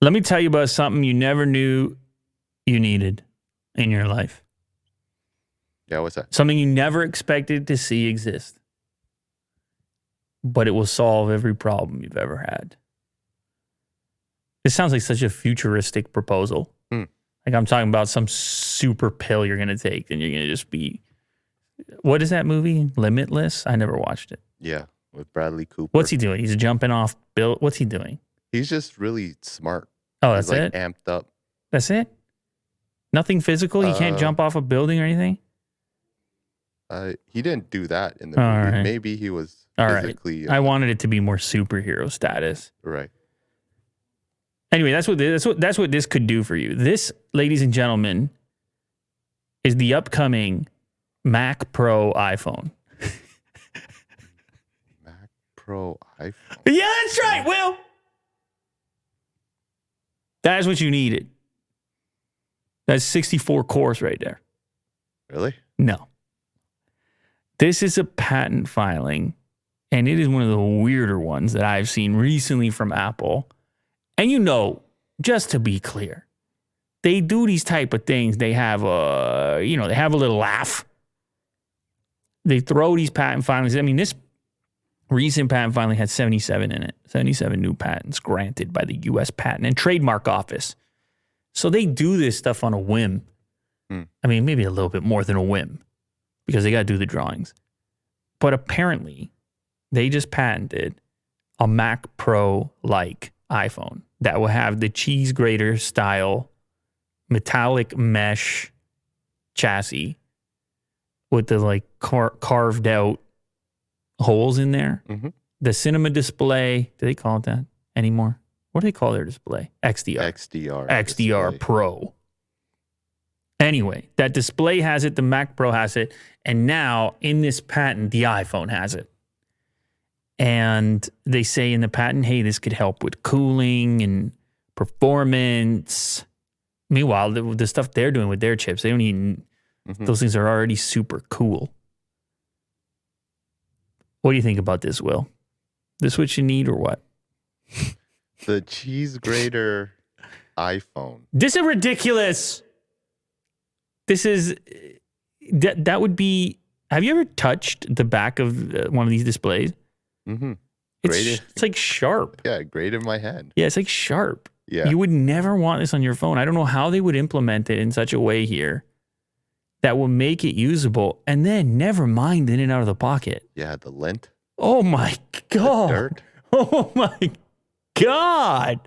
Let me tell you about something you never knew you needed in your life. Yeah, what's that? Something you never expected to see exist. But it will solve every problem you've ever had. This sounds like such a futuristic proposal. Like I'm talking about some super pill you're going to take and you're going to just be... What is that movie? Limitless? I never watched it. Yeah, with Bradley Cooper. What's he doing? He's jumping off Bill. What's he doing? He's just really smart. Oh, that's He's it? amped up. That's it? Nothing physical? You can't jump off a building or anything? He didn't do that in the movie. Right. Maybe he was All physically... right. I wanted it to be more superhero status. Right. Anyway, that's what this could do for you. This, ladies and gentlemen, is the upcoming Mac Pro iPhone. Mac Pro iPhone. Yeah, that's right, Will. That is what you needed. That's 64 cores right there. Really? No. This is a patent filing, and it is one of the weirder ones that I've seen recently from Apple. And just to be clear, they do these type of things. They have a little laugh. They throw these patent filings. I mean, this recent patent filing had 77 in it, 77 new patents granted by the U.S. Patent and Trademark Office. So they do this stuff on a whim. I mean, maybe a little bit more than a whim because they got to do the drawings. But apparently, they just patented a Mac Pro-like iPhone that will have the cheese grater style metallic mesh chassis with the carved out holes in there. Mm-hmm. The cinema display, do they call it that anymore? What do they call their display? XDR display. Pro. Anyway, that display has it, the Mac Pro has it, and now in this patent, the iPhone has it. And they say in the patent, hey, this could help with cooling and performance. Meanwhile, the stuff they're doing with their chips, they don't even, those things are already super cool. What do you think about this, Will? This what you need or what? The cheese grater iPhone. This is ridiculous. This is, that would be, have you ever touched the back of one of these displays? Mm-hmm. It's like sharp. Yeah, great in my hand. Yeah, it's like sharp. Yeah. You would never want this on your phone. I don't know how they would implement it in such a way here that will make it usable and then never mind in and out of the pocket. Yeah, the lint. Oh my God. The dirt. Oh my God.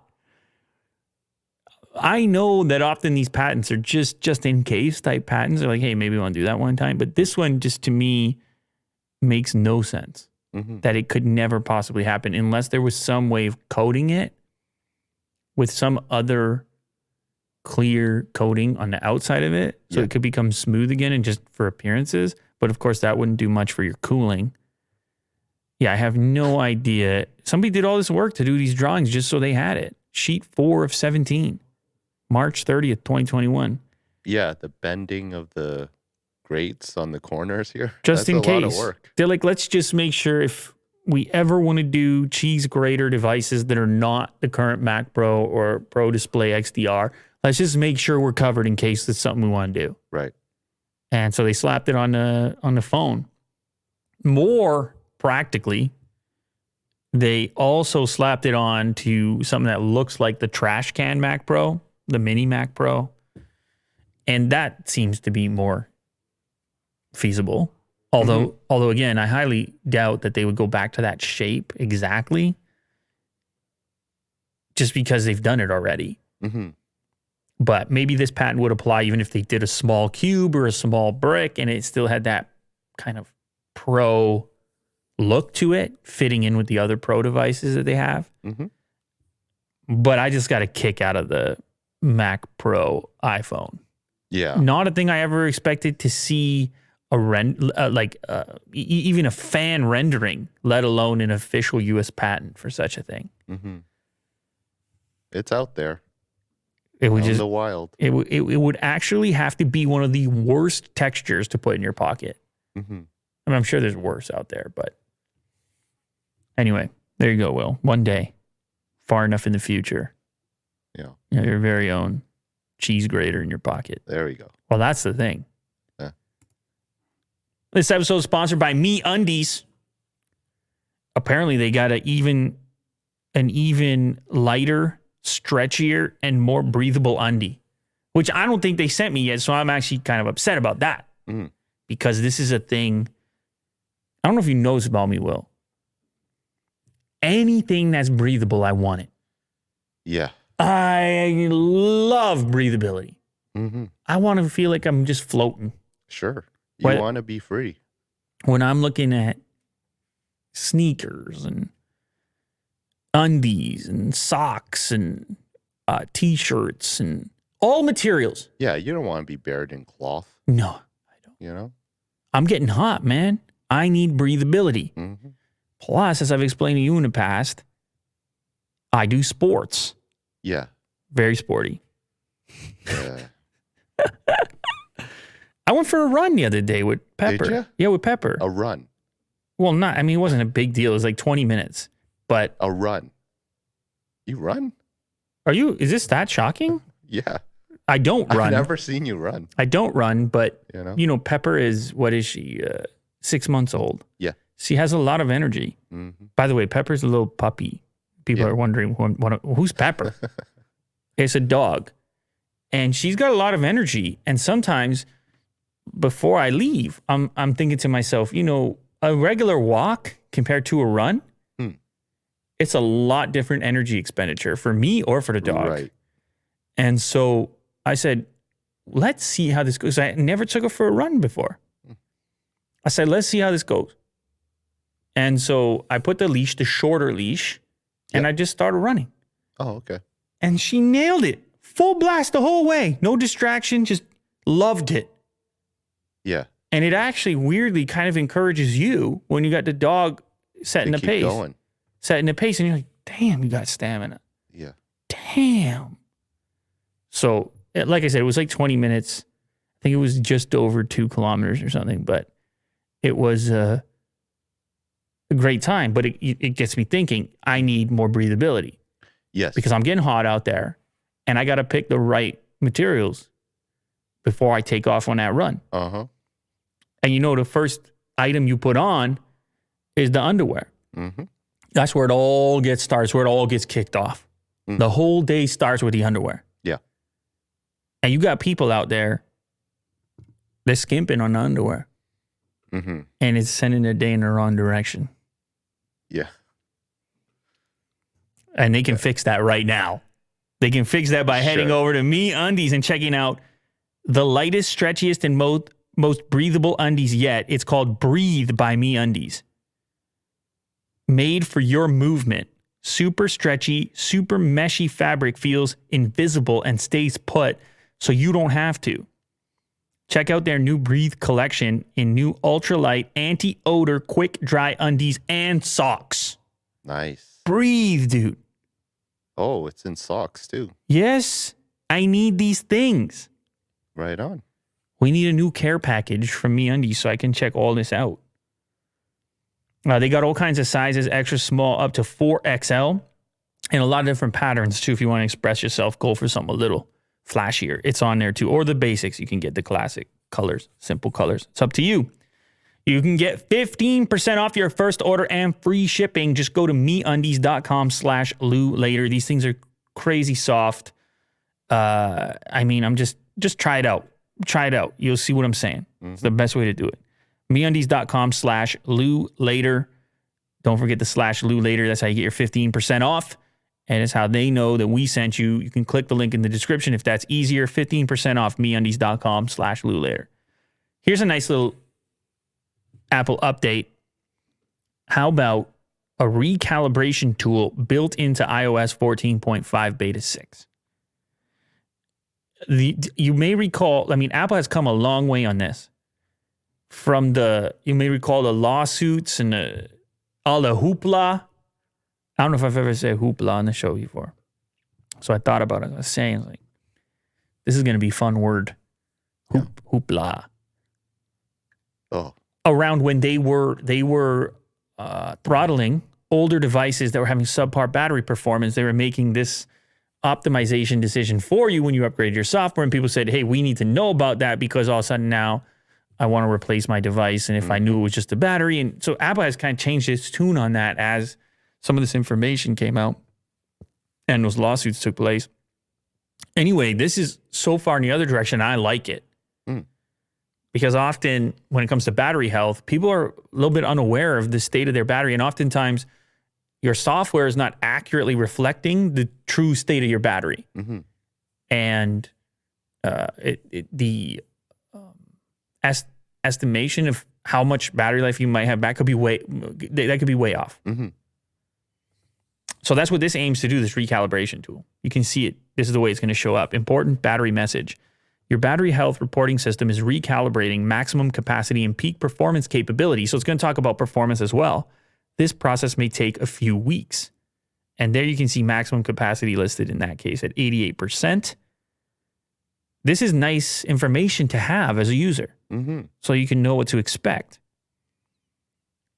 I know that often these patents are just in case type patents. They're like, hey, maybe we want to do that one time. But this one just to me makes no sense. That it could never possibly happen unless there was some way of coating it with some other clear coating on the outside of it so it could become smooth again and just for appearances. But of course, that wouldn't do much for your cooling. Yeah, I have no idea. Somebody did all this work to do these drawings just so they had it. Sheet 4 of 17, March 30th, 2021. Yeah, the bending of the grates on the corners here. Just That's in case. A lot of work. They're like, let's just make sure if we ever want to do cheese grater devices that are not the current Mac Pro or Pro Display XDR, let's just make sure we're covered in case that's something we want to do. Right. And so they slapped it on the phone. More practically, they also slapped it on to something that looks like the trash can Mac Pro, the mini Mac Pro. And that seems to be more feasible. Although again, I highly doubt that they would go back to that shape exactly just because they've done it already. But maybe this patent would apply even if they did a small cube or a small brick and it still had that kind of pro look to it, fitting in with the other pro devices that they have. But I just got a kick out of the Mac Pro iPhone. Yeah. Not a thing I ever expected to see even a fan rendering, let alone an official U.S. patent for such a thing. It's out there. It would the wild. It would actually have to be one of the worst textures to put in your pocket. I mean, I'm sure there's worse out there, but anyway, there you go, Will. One day, far enough in the future, You know, your very own cheese grater in your pocket. There we go. Well, that's the thing. Yeah. This episode is sponsored by MeUndies. Apparently, they got an even lighter, stretchier, and more breathable undie, which I don't think they sent me yet. So I'm actually kind of upset about that because this is a thing. I don't know if you know this about me, Will. Anything that's breathable, I want it. Yeah. I love breathability. I want to feel like I'm just floating. Sure. You want to be free. When I'm looking at sneakers and undies and socks and T-shirts and all materials. Yeah, you don't want to be buried in cloth. No, I don't. You know? I'm getting hot, man. I need breathability. Plus, as I've explained to you in the past, I do sports. Yeah. Very sporty. Yeah. I went for a run the other day with Pepper. Did you? Yeah, with Pepper. A run. Well, it wasn't a big deal. It was like 20 minutes. But A run. You run? is this that shocking? Yeah. I don't run. I've never seen you run. I don't run, but You know? Pepper is, what is she? 6 months old. Yeah. She has a lot of energy. By the way, Pepper's a little puppy. People are wondering, who's Pepper? It's a dog. And she's got a lot of energy. And sometimes before I leave, I'm thinking to myself, a regular walk compared to a run, it's a lot different energy expenditure for me or for the dog. Right. And so I said, let's see how this goes. I never took her for a run before. I said, let's see how this goes. And so I put the shorter leash, and I just started running. Oh, okay. And she nailed it. Full blast the whole way. No distraction, just loved it. Yeah. And it actually weirdly kind of encourages you when you got the dog setting the pace. Going. Setting the pace, and you're like, damn, you got stamina. Yeah. Damn. So, like I said, it was like 20 minutes. I think it was just over 2 kilometers or something, but it was a great time. But it gets me thinking, I need more breathability. Yes. Because I'm getting hot out there, and I got to pick the right materials before I take off on that run. Uh-huh. And the first item you put on is the underwear. That's where it all gets started, where it all gets kicked off. The whole day starts with the underwear. Yeah. And you got people out there, they're skimping on the underwear. And it's sending their day in the wrong direction. Yeah. And they can fix that right now. They can fix that by heading over to MeUndies and checking out the lightest, stretchiest, and most breathable undies yet. It's called Breathe by MeUndies. Made for your movement. Super stretchy, super meshy fabric feels invisible and stays put so you don't have to. Check out their new Breathe collection in new ultralight, anti-odor, quick dry undies and socks. Nice. Breathe, dude. Oh, it's in socks too. Yes, I need these things. Right on. We need a new care package from MeUndies so I can check all this out. They got all kinds of sizes, extra small up to 4XL, and a lot of different patterns too. If you want to express yourself, go for something a little flashier. It's on there too. Or the basics. You can get the classic colors, simple colors. It's up to you. You can get 15% off your first order and free shipping. Just go to MeUndies.com/Lou later. These things are crazy soft. I'm just try it out. Try it out. You'll see what I'm saying. It's the best way to do it. MeUndies.com/Lou later. Don't forget the /Lou later. That's how you get your 15% off. And it's how they know that we sent you. You can click the link in the description if that's easier. 15% off MeUndies.com/Lou later. Here's a nice little Apple update. How about a recalibration tool built into iOS 14.5 beta 6? You may recall, Apple has come a long way on this. You may recall the lawsuits and all the hoopla. I don't know if I've ever said hoopla on the show before. So I thought about it. I was saying, this is going to be a fun word. Hoopla. Oh. Around when they were throttling older devices that were having subpar battery performance, they were making this optimization decision for you when you upgrade your software. And people said, hey, we need to know about that because all of a sudden now I want to replace my device. And if I knew it was just a battery. And so Apple has kind of changed its tune on that as some of this information came out and those lawsuits took place. Anyway, this is so far in the other direction. I like it. Because often when it comes to battery health, people are a little bit unaware of the state of their battery. And oftentimes your software is not accurately reflecting the true state of your battery. And the estimation of how much battery life you might have back could be way off. So that's what this aims to do, this recalibration tool. You can see it. This is the way it's going to show up. Important battery message. Your battery health reporting system is recalibrating maximum capacity and peak performance capability. So it's going to talk about performance as well. This process may take a few weeks. And there you can see maximum capacity listed in that case at 88%. This is nice information to have as a user. So you can know what to expect.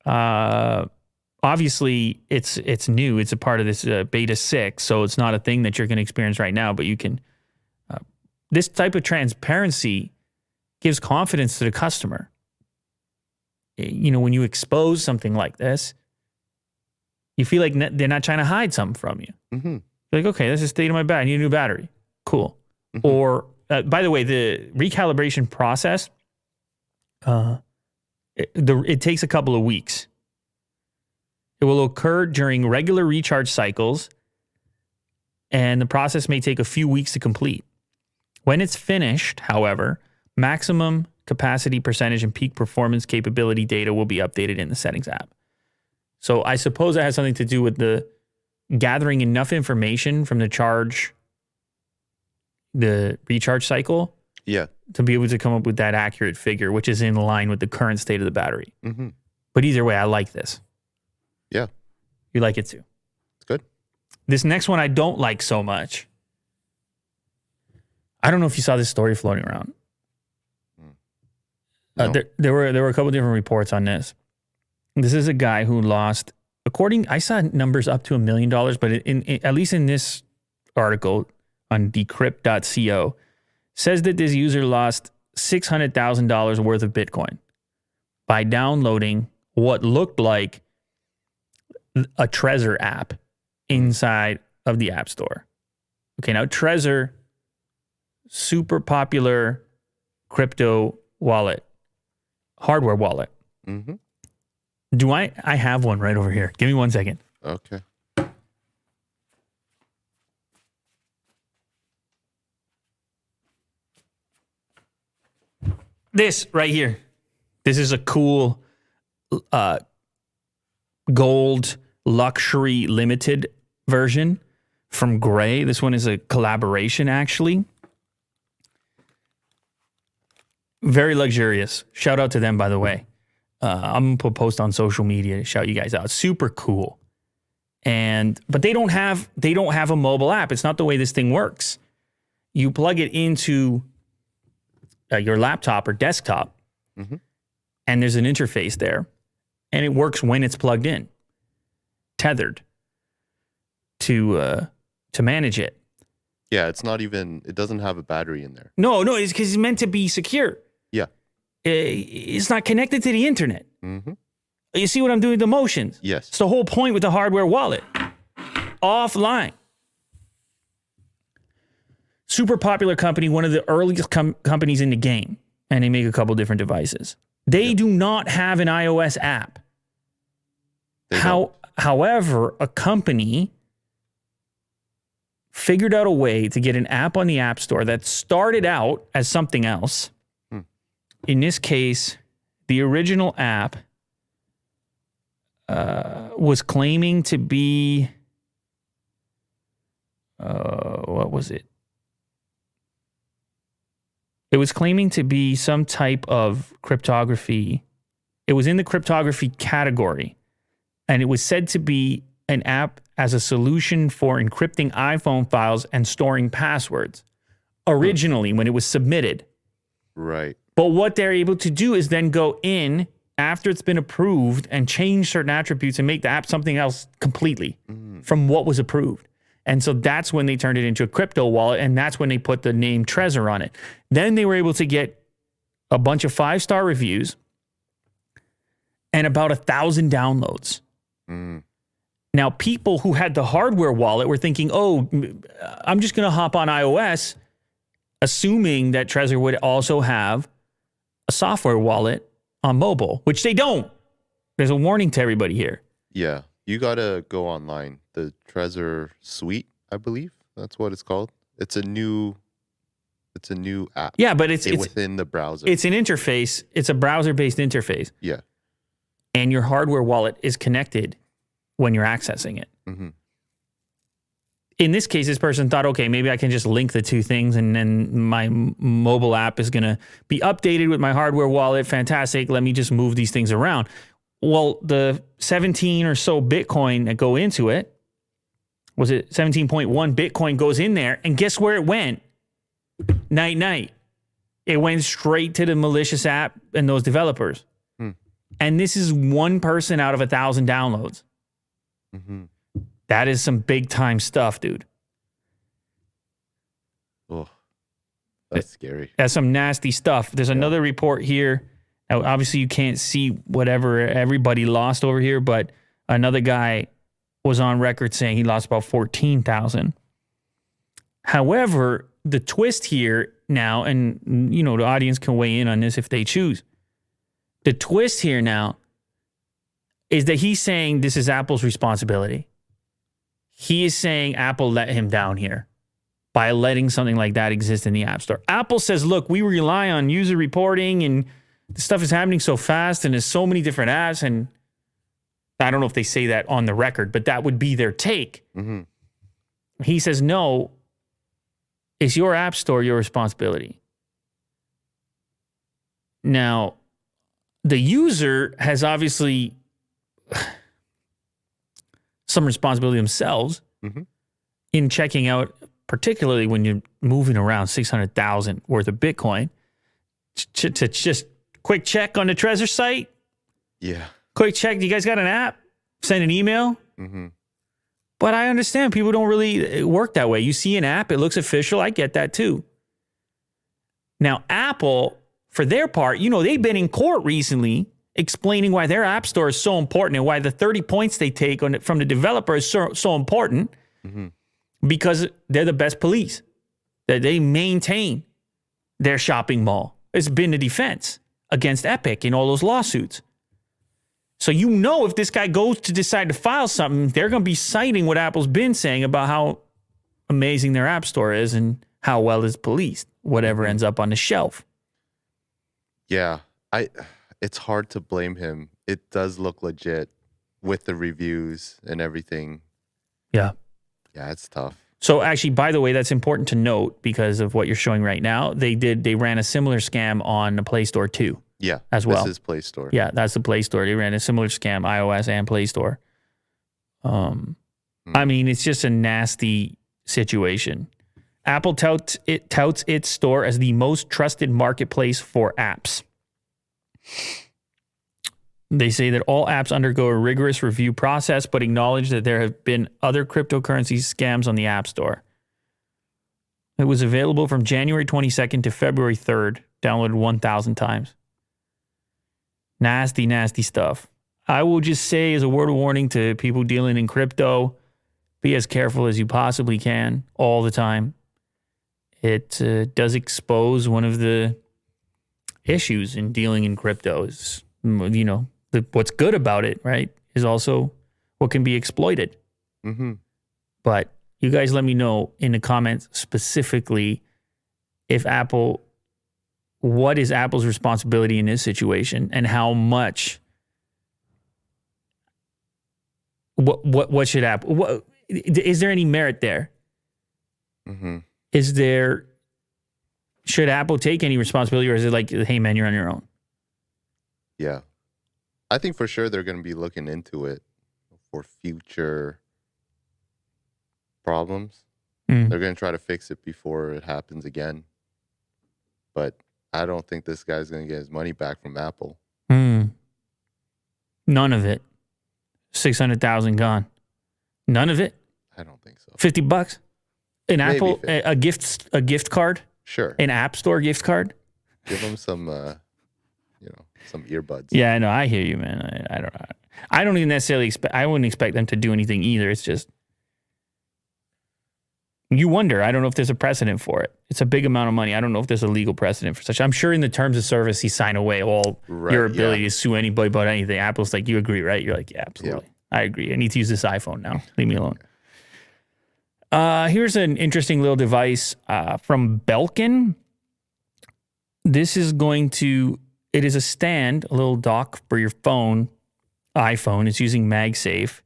Obviously, it's new. It's a part of this beta 6, so it's not a thing that you're going to experience right now, but you can... this type of transparency gives confidence to the customer. You know, when you expose something like this, you feel like they're not trying to hide something from you. You're like, okay, this is the state of my battery. I need a new battery. Cool. Or, by the way, the recalibration process, it takes a couple of weeks. It will occur during regular recharge cycles, and the process may take a few weeks to complete. When it's finished, however, maximum capacity percentage and peak performance capability data will be updated in the settings app. So I suppose that has something to do with the gathering enough information from the recharge cycle. Yeah. To be able to come up with that accurate figure, which is in line with the current state of the battery. But either way, I like this. Yeah. You like it too. It's good. This next one I don't like so much. I don't know if you saw this story floating around. No. There were a couple different reports on this. This is a guy who lost, I saw numbers up to $1 million, but at least in this article on decrypt.co, says that this user lost $600,000 worth of Bitcoin by downloading what looked like a Trezor app inside of the App Store. Okay, now Trezor, super popular crypto wallet, hardware wallet. Do I have one right over here. Give me 1 second. Okay. This right here. This is a cool gold luxury limited version from Gray. This one is a collaboration, actually. Very luxurious. Shout out to them, by the way. I'm going to put a post on social media to shout you guys out. Super cool. But they don't have a mobile app. It's not the way this thing works. You plug it into your laptop or desktop, and there's an interface there, and it works when it's plugged in, tethered to manage it. Yeah, it doesn't have a battery in there. No, it's because it's meant to be secure. Yeah. It's not connected to the internet. You see what I'm doing with the motions? Yes. It's the whole point with the hardware wallet. Offline. Super popular company, one of the earliest companies in the game, and they make a couple different devices. They do not have an iOS app. However, a company figured out a way to get an app on the App Store that started out as something else. In this case, the original app was claiming to be, what was it? It was claiming to be some type of cryptography. It was in the cryptography category, and it was said to be an app as a solution for encrypting iPhone files and storing passwords originally when it was submitted. Right. But what they're able to do is then go in after it's been approved and change certain attributes and make the app something else completely from what was approved. And so that's when they turned it into a crypto wallet, and that's when they put the name Trezor on it. Then they were able to get a bunch of 5-star reviews and about 1,000 downloads. Now, people who had the hardware wallet were thinking, oh, I'm just going to hop on iOS, assuming that Trezor would also have a software wallet on mobile, which they don't. There's a warning to everybody here. Yeah. You got to go online. The Trezor Suite, I believe. That's what it's called. It's a new app. Yeah, but it's within the browser. It's an interface. It's a browser-based interface. Yeah. And your hardware wallet is connected when you're accessing it. In this case, this person thought, okay, maybe I can just link the two things and then my mobile app is going to be updated with my hardware wallet. Fantastic. Let me just move these things around. Well, the 17 or so Bitcoin that go into it, was it 17.1 Bitcoin goes in there, and guess where it went? Night. It went straight to the malicious app and those developers. And this is one person out of 1,000 downloads. That is some big time stuff, dude. Oh, that's scary. That's some nasty stuff. There's another report here. Now, obviously, you can't see whatever everybody lost over here, but another guy was on record saying he lost about 14,000. However, the twist here now, and you know the audience can weigh in on this if they choose. The twist here now is that he's saying this is Apple's responsibility. He is saying Apple let him down here by letting something like that exist in the App Store. Apple says, look, we rely on user reporting and the stuff is happening so fast and there's so many different apps. And I don't know if they say that on the record, but that would be their take. He says, no, it's your App Store, your responsibility. Now, the user has obviously some responsibility themselves in checking out, particularly when you're moving around 600,000 worth of Bitcoin, to just quick check on the Trezor site. Yeah. Quick check. You guys got an app? Send an email? But I understand people don't really work that way. You see an app, it looks official. I get that too. Now, Apple, for their part, you know, they've been in court recently explaining why their app store is so important and why the 30 points they take on it from the developer is so important because they're the best police. That they maintain their shopping mall. It's been a defense against Epic in all those lawsuits. So you know if this guy goes to decide to file something, they're going to be citing what Apple's been saying about how amazing their app store is and how well it's policed, whatever ends up on the shelf. Yeah, it's hard to blame him. It does look legit with the reviews and everything. Yeah. Yeah, it's tough. So actually, by the way, that's important to note because of what you're showing right now. They ran a similar scam on the Play Store too. Yeah, as well. This is Play Store. Yeah, that's the Play Store. They ran a similar scam, iOS and Play Store. I mean, it's just a nasty situation. Apple touts its store as the most trusted marketplace for apps. They say that all apps undergo a rigorous review process, but acknowledge that there have been other cryptocurrency scams on the App Store. It was available from January 22nd to February 3rd, downloaded 1,000 times. Nasty, nasty stuff. I will just say as a word of warning to people dealing in crypto, be as careful as you possibly can all the time. It does expose one of the issues in dealing in crypto is, you know, what's good about it, right, is also what can be exploited. But you guys let me know in the comments specifically if what is Apple's responsibility in this situation and how much, what should Apple, is there any merit there? Should Apple take any responsibility or is it like, hey man, you're on your own? Yeah. I think for sure they're going to be looking into it for future problems. They're going to try to fix it before it happens again. But I don't think this guy's going to get his money back from Apple. None of it. 600,000 gone. None of it? I don't think so. $50? An Maybe Apple, 50. a gift card? Sure. An App Store gift card? Give them some, some earbuds. Yeah, I know. I hear you, man. I don't even necessarily expect, I wouldn't expect them to do anything either. It's just, you wonder. I don't know if there's a precedent for it. It's a big amount of money. I don't know if there's a legal precedent for such. I'm sure in the terms of service, you sign away all your ability to sue anybody about anything. Apple's like, you agree, right? You're like, yeah, absolutely. Yep. I agree. I need to use this iPhone now. Leave me alone. Here's an interesting little device from Belkin. This is it is a stand, a little dock for your iPhone. It's using MagSafe.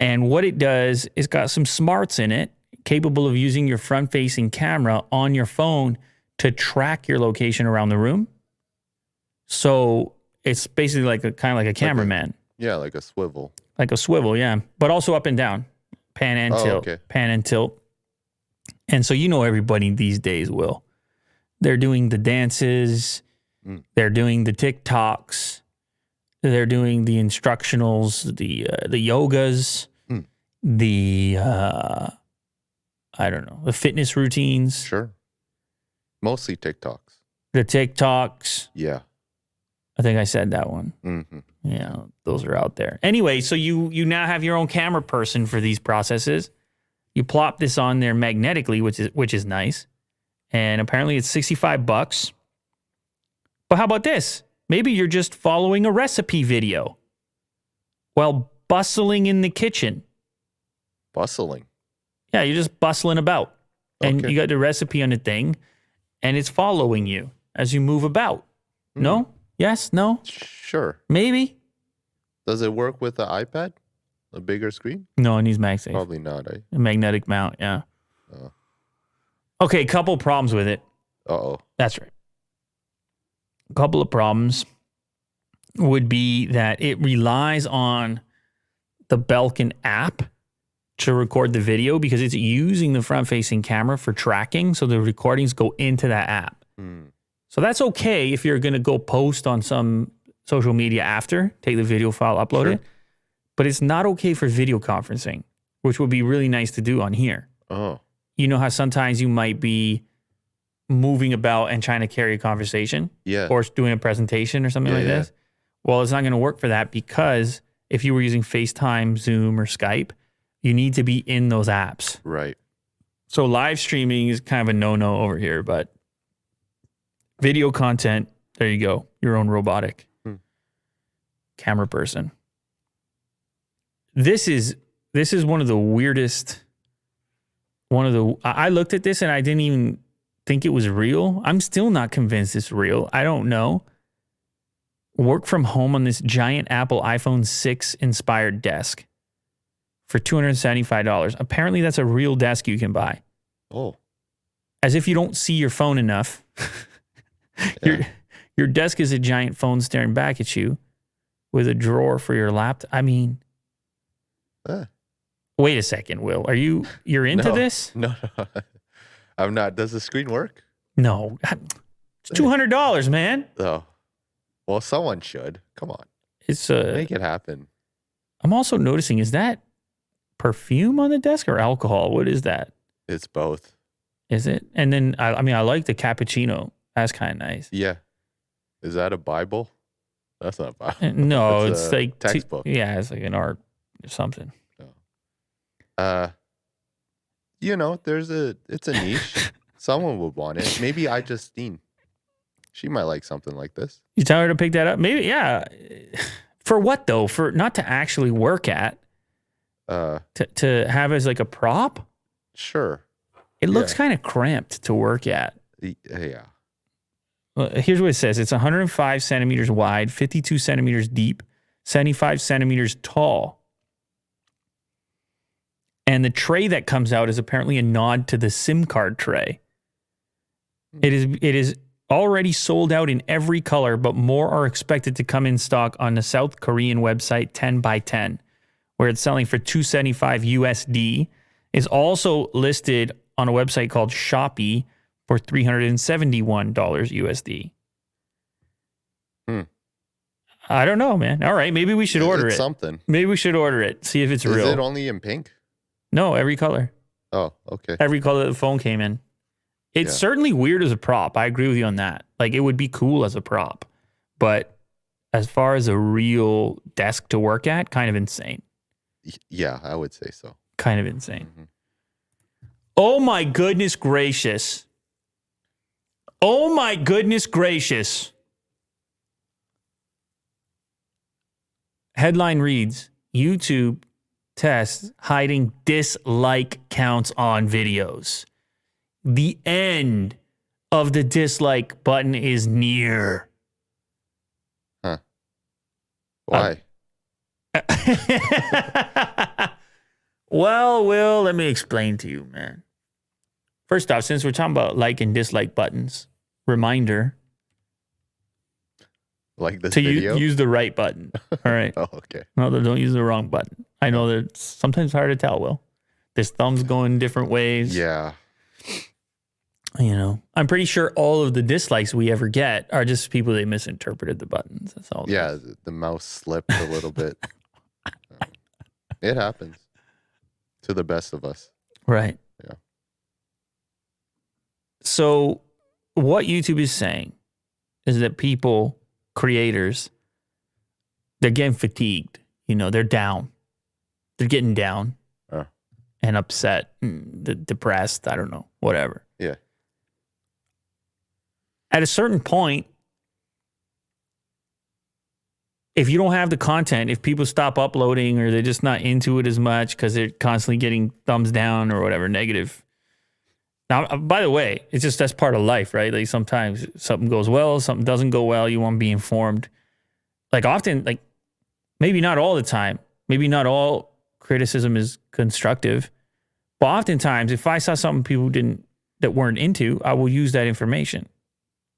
And what it does is got some smarts in it, capable of using your front-facing camera on your phone to track your location around the room. So it's basically kind of like a cameraman. Like a swivel. Like a swivel, yeah. But also up and down. Pan and tilt. Okay. Pan and tilt. And so everybody these days will. They're doing the dances. They're doing the TikToks. They're doing the instructionals, the yogas, the the fitness routines. Sure. Mostly TikToks. The TikToks. Yeah. I think I said that one. Mm-hmm. Yeah, those are out there. Anyway, so you now have your own camera person for these processes. You plop this on there magnetically, which is nice. And apparently it's $65. But how about this? Maybe you're just following a recipe video while bustling in the kitchen. Bustling? Yeah, you're just bustling about. And you got the recipe on the thing, and it's following you as you move about. No? Yes? No? Sure. Maybe? Does it work with the iPad? A bigger screen? No, it needs MagSafe. Probably not, eh? A magnetic mount, yeah. Okay, couple problems with it. Uh-oh. That's right. A couple of problems would be that it relies on the Belkin app to record the video because it's using the front-facing camera for tracking, so the recordings go into that app. So that's okay if you're going to go post on some social media after, take the video file, upload it, but it's not okay for video conferencing, which would be really nice to do on here. Oh. You know how sometimes you might be moving about and trying to carry a conversation? Yeah. Or doing a presentation or something like this? Well, it's not going to work for that because if you were using FaceTime, Zoom, or Skype, you need to be in those apps. Right. So live streaming is kind of a no-no over here, but video content, there you go. Your own robotic camera person. This is one of the weirdest. I looked at this and I didn't even think it was real. I'm still not convinced it's real. I don't know. Work from home on this giant Apple iPhone 6 inspired desk for $275. Apparently that's a real desk you can buy. Oh. As if you don't see your phone enough. Your desk is a giant phone staring back at you with a drawer for your laptop. I mean, wait a second, Will. You're into this? No, I'm not. Does the screen work? No. It's $200, man. Oh. Well, someone should. Come on. It's make it happen. I'm also noticing, is that perfume on the desk or alcohol? What is that? It's both. Is it? And then I like the cappuccino. That's kind of nice. Yeah. Is that a Bible? That's not a Bible. No, it's like textbook. It's like an art or something. It's a niche. Someone would want it. Maybe Justine. She might like something like this. You tell her to pick that up? Maybe, yeah. For what though? For not to actually work at? To have as like a prop? Sure. It looks kind of cramped to work at. Yeah. Well, here's what it says. It's 105 centimeters wide, 52 centimeters deep, 75 centimeters tall. And the tray that comes out is apparently a nod to the SIM card tray. It is already sold out in every color, but more are expected to come in stock on the South Korean website 10x10, where it's selling for $275 USD. It's also listed on a website called Shopee for $371 USD. I don't know, man. All right, maybe we should order it. Something. Maybe we should order it. See if it's real. Is it only in pink? No, every color. Oh, okay. Every color the phone came in. It's certainly weird as a prop. I agree with you on that. Like, it would be cool as a prop. But as far as a real desk to work at, kind of insane. Yeah, I would say so. Kind of insane. Mm-hmm. Oh, my goodness gracious. Oh, my goodness gracious. Headline reads, YouTube tests hiding dislike counts on videos. The end of the dislike button is near. Huh. Why? Well, Will, let me explain to you, man. First off, since we're talking about like and dislike buttons, reminder. Like this to video? Use the right button. All right. Oh, okay. No, don't use the wrong button. I know that it's sometimes hard to tell, Will. This thumb's going different ways. Yeah. You know, I'm pretty sure all of the dislikes we ever get are just people that misinterpreted the buttons. That's all. Yeah, the mouse slipped a little bit. It happens to the best of us. Right. Yeah. So what YouTube is saying is that people, creators, they're getting fatigued. You know, they're down. They're getting down and upset and depressed. I don't know, whatever. Yeah. At a certain point, if you don't have the content, if people stop uploading or they're just not into it as much because they're constantly getting thumbs down or whatever, negative. Now, by the way, it's just that's part of life, right? Like sometimes something goes well, something doesn't go well. You want to be informed. Like often, like maybe not all the time. Maybe not all criticism is constructive. But oftentimes, if I saw something people that weren't into, I will use that information.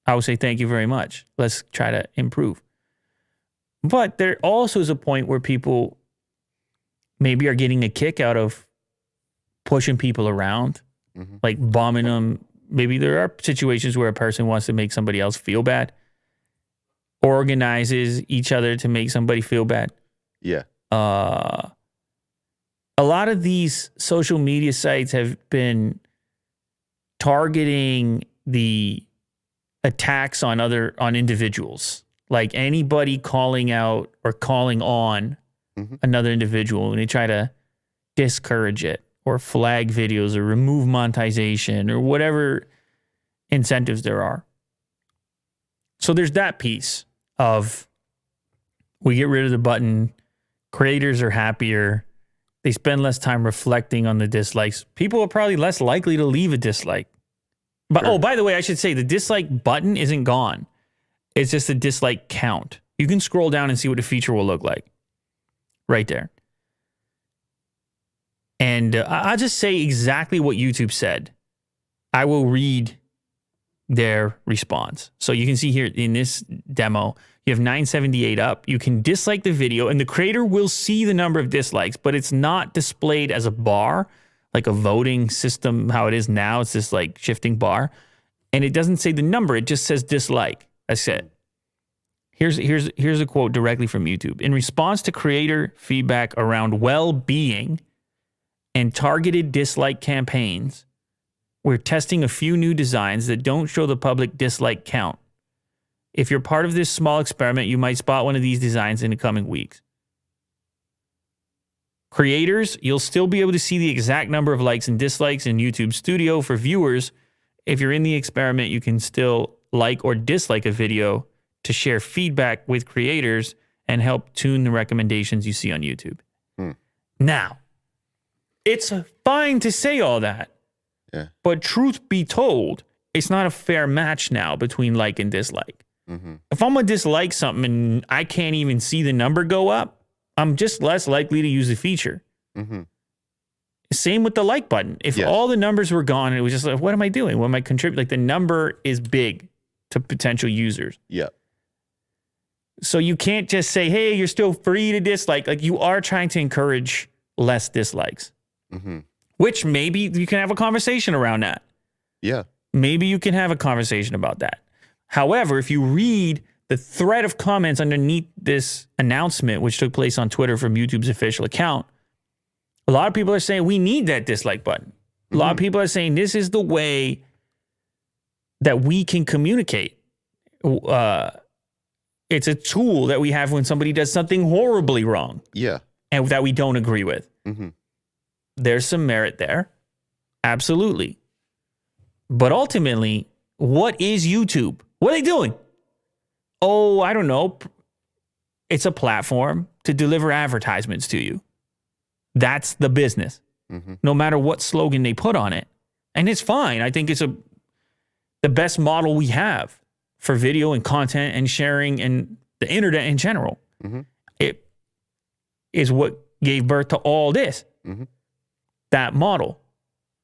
I will say, thank you very much. Let's try to improve. But there also is a point where people maybe are getting a kick out of pushing people around, like bombing them. Maybe there are situations where a person wants to make somebody else feel bad, organizes each other to make somebody feel bad. Yeah. A lot of these social media sites have been targeting the attacks on individuals, like anybody calling out or calling on another individual, and they try to discourage it or flag videos or remove monetization or whatever incentives there are. So there's that piece of we get rid of the button, creators are happier, they spend less time reflecting on the dislikes. People are probably less likely to leave a dislike. But oh, by the way, I should say the dislike button isn't gone. It's just a dislike count. You can scroll down and see what the feature will look like. Right there. And I'll just say exactly what YouTube said. I will read their response. So you can see here in this demo, you have 978 up. You can dislike the video and the creator will see the number of dislikes, but it's not displayed as a bar, like a voting system, how it is now. It's this like shifting bar. And it doesn't say the number. It just says dislike. That's it. Here's a quote directly from YouTube. In response to creator feedback around well-being and targeted dislike campaigns, we're testing a few new designs that don't show the public dislike count. If you're part of this small experiment, you might spot one of these designs in the coming weeks. Creators, you'll still be able to see the exact number of likes and dislikes in YouTube Studio. For viewers, if you're in the experiment, you can still like or dislike a video to share feedback with creators and help tune the recommendations you see on YouTube. Now, it's fine to say all that, but truth be told, it's not a fair match now between like and dislike. If I'm going to dislike something and I can't even see the number go up, I'm just less likely to use the feature. Same with the like button. If all the numbers were gone and it was just like, what am I doing? What am I contributing? Like the number is big to potential users. Yeah. So you can't just say, hey, you're still free to dislike. Like you are trying to encourage less dislikes, which maybe you can have a conversation around that. Yeah. Maybe you can have a conversation about that. However, if you read the thread of comments underneath this announcement, which took place on Twitter from YouTube's official account, A lot of people are saying we need that dislike button. A lot of people are saying this is the way that we can communicate. It's a tool that we have when somebody does something horribly wrong. Yeah. And that we don't agree with. Mm-hmm. There's some merit there. Absolutely. But ultimately, what is YouTube? What are they doing? Oh, I don't know. It's a platform to deliver advertisements to you. That's the business. Mm-hmm. No matter what slogan they put on it. And it's fine. I think it's the best model we have for video and content and sharing and the internet in general. Mm-hmm. It is what gave birth to all this. Mm-hmm. That model.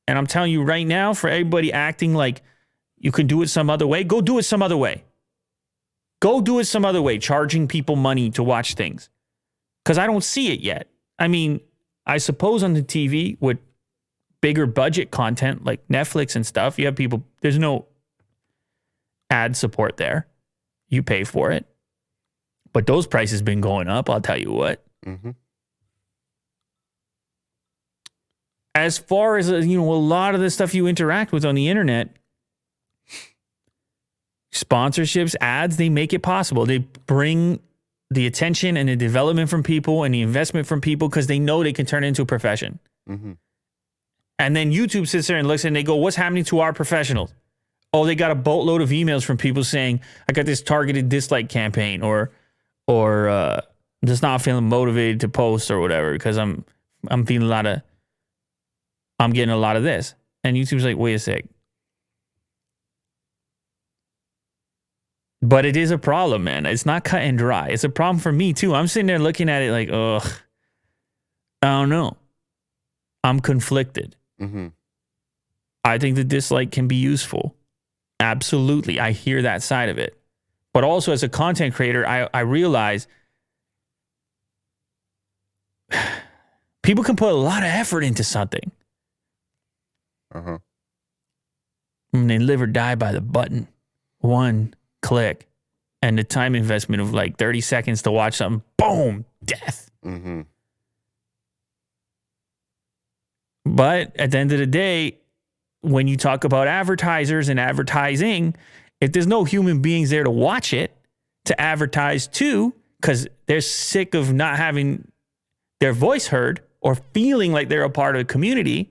And I'm telling you right now, for everybody acting like you can do it some other way, go do it some other way. Go do it some other way, charging people money to watch things. Because I don't see it yet. I mean, I suppose on the TV with bigger budget content like Netflix and stuff, you have people, there's no ad support there. You pay for it. But those prices been going up, I'll tell you what. Mm-hmm. As far as, a lot of the stuff you interact with on the internet, sponsorships, ads, they make it possible. They bring the attention and the development from people and the investment from people because they know they can turn it into a profession. Mm-hmm. And then YouTube sits there and looks and they go, what's happening to our professionals? Oh, they got a boatload of emails from people saying, I got this targeted dislike campaign or just not feeling motivated to post or whatever because I'm feeling I'm getting a lot of this. And YouTube's like, wait a sec. But it is a problem, man. It's not cut and dry. It's a problem for me, too. I'm sitting there looking at it like, ugh, I don't know. I'm conflicted. Mm-hmm. I think the dislike can be useful. Absolutely. I hear that side of it. But also as a content creator, I realize people can put a lot of effort into something. Uh-huh. And they live or die by the button. One click. And the time investment of like 30 seconds to watch something, boom, death. Mm-hmm. But at the end of the day, when you talk about advertisers and advertising, if there's no human beings there to watch it, to advertise to, because they're sick of not having their voice heard or feeling like they're a part of a community,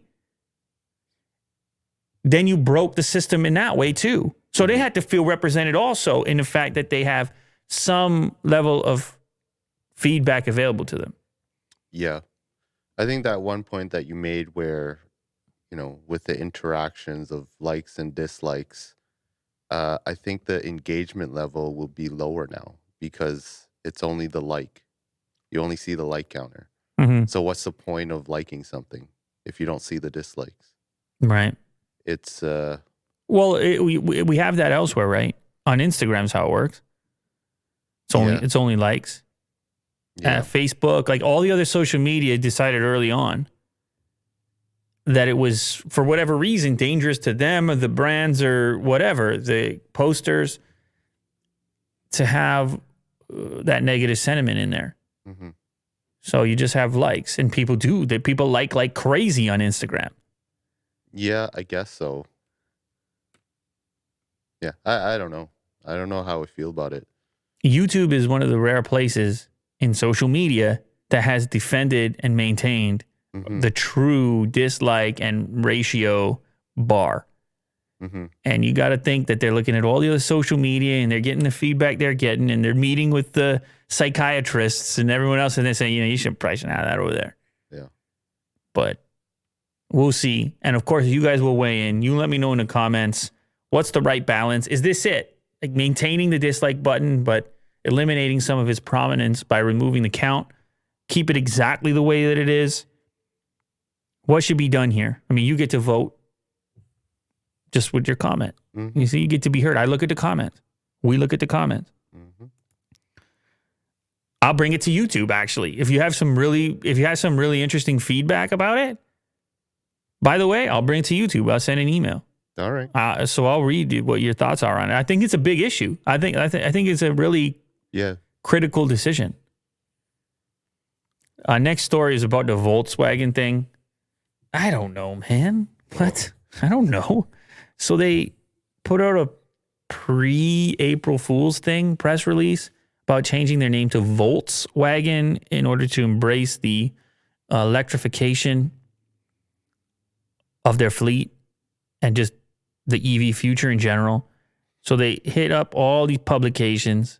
then you broke the system in that way too. So they had to feel represented also in the fact that they have some level of feedback available to them. Yeah. I think that one point that you made where, with the interactions of likes and dislikes, I think the engagement level will be lower now because it's only the like. You only see the like counter. Mm-hmm. So what's the point of liking something if you don't see the dislikes? Right. It's well, we have that elsewhere, right? On Instagram's how it works. It's only likes. yeah. Facebook, like all the other social media, decided early on that it was, for whatever reason, dangerous to them or the brands or whatever, the posters, to have that negative sentiment in there. Mm-hmm. So you just have likes, and people do. That people like crazy on Instagram. Yeah, I guess so. Yeah, I don't know. I don't know how I feel about it. YouTube is one of the rare places in social media that has defended and maintained Mm-hmm. the true dislike and ratio bar. Mm-hmm. And you got to think that they're looking at all the other social media and they're getting the feedback they're getting, and they're meeting with the psychiatrists and everyone else, and they're saying, you should price have that over there. Yeah. But we'll see. And of course, you guys will weigh in. You let me know in the comments, what's the right balance? Is this it? Like maintaining the dislike button, but eliminating some of its prominence by removing the count? Keep it exactly the way that it is? What should be done here? I mean, you get to vote just with your comment. Mm-hmm. You see, you get to be heard. I look at the comments. We look at the comments. Mm-hmm. I'll bring it to YouTube, actually. If you have some really interesting feedback about it, by the way, I'll bring it to YouTube. I'll send an email. All right. So I'll read what your thoughts are on it. I think it's a big issue. I think it's a really critical decision. Next story is about the Volkswagen thing. I don't know, man. What? I don't know. So they put out a pre-April Fool's thing press release about changing their name to Volkswagen in order to embrace the electrification of their fleet and just the EV future in general. So they hit up all these publications.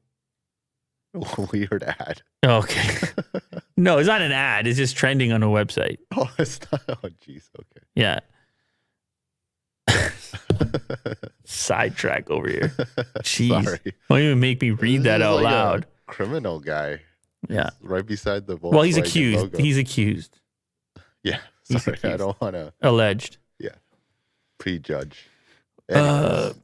Weird ad. Okay. No, it's not an ad. It's just trending on a website. Oh, it's not. Oh, jeez. Okay. Yeah. Sidetrack over here. Jeez. Sorry. Don't even make me read This that is out like loud. a criminal guy. Yeah. It's right beside the Volkswagen Well, he's accused. logo. He's accused. Yeah. He's Sorry, I accused. don't want to Alleged. prejudge. So